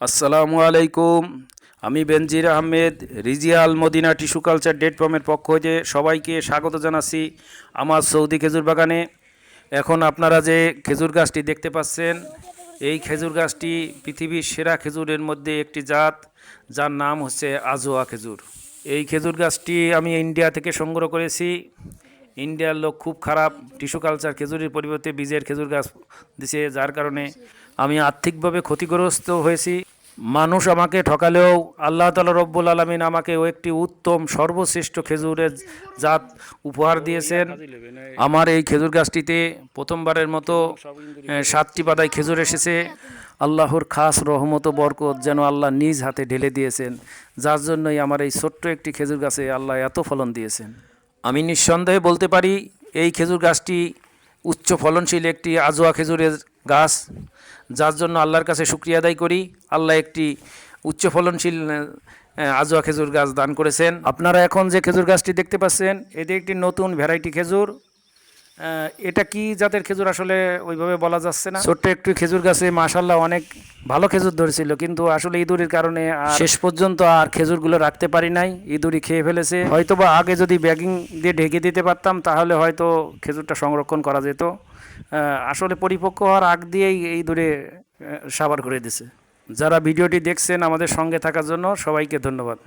আসসালামু আলাইকুম। আমি Benazir Ahmed regional Madina tissue culture date ফার্মের পক্ষ হতে সবাইকে স্বাগত জানাচ্ছি আমার সৌদি খেজুর বাগানে। এখন আপনারা যে খেজুর গাছটি দেখতে পাচ্ছেন, এই খেজুর গাছটি পৃথিবীর সেরা খেজুরের মধ্যে একটি জাত, যার নাম হচ্ছে আজোয়া খেজুর। এই খেজুর গাছটি আমি ইন্ডিয়া থেকে সংগ্রহ করেছি। ইন্ডিয়ার লোক খুব খারাপ, টিস্যু কালচার খেজুরের পরিবর্তে বীজের খেজুর গাছ দিছে, যার কারণে আমি আর্থিকভাবে ক্ষতিগ্রস্ত হয়েছি। মানুষ আমাকে ঠকালেও আল্লাহ তাআলা রব্বুল আলামিন আমাকে ও একটি উত্তম সর্বশ্রেষ্ঠ খেজুরের জাত উপহার দিয়েছেন। আমার এই খেজুর গাছটিতে প্রথমবারের মতো 7টি পাতায় খেজুর এসেছে। আল্লাহর খাস রহমত ও বরকত যেন আল্লাহ নিজ হাতে ঢেলে দিয়েছেন, যার জন্যই আমার এই ছোট্ট একটি খেজুর গাছে আল্লাহ এত ফলন দিয়েছেন। আমি নিঃসন্দেহে বলতে পারি এই খেজুর গাছটি উচ্চ ফলনশীল একটি আজোয়া খেজুরের গাছ, যার জন্য আল্লাহর কাছে শুকরিয়া আদায় করি। আল্লাহ একটি উচ্চ ফলনশীল আজোয়া খেজুর গাছ দান করেছেন। আপনারা এখন যে খেজুর গাছটি দেখতে পাচ্ছেন, এটি একটি নতুন ভ্যারাইটি খেজুর। এটা কি জাতের খেজুর আসলে ওইভাবে বলা যাচ্ছে না। ছোট্ট একটু খেজুর গাছে মাশাল্লাহ অনেক ভালো খেজুর ধরেছিল, কিন্তু আসলে ইঁদুরের কারণে শেষ পর্যন্ত আর খেজুরগুলো রাখতে পারি নাই, ইঁদুরই খেয়ে ফেলেছে। হয়তোবা আগে যদি ব্যাগিং দিয়ে ঢেকে দিতে পারতাম তাহলে হয়তো খেজুরটা সংরক্ষণ করা যেত। আসলে পরিপক্ক হওয়ার আগ দিয়েই এই দূরে সাবার করে দিছে। যারা ভিডিওটি দেখছেন আমাদের সঙ্গে থাকার জন্য সবাইকে ধন্যবাদ।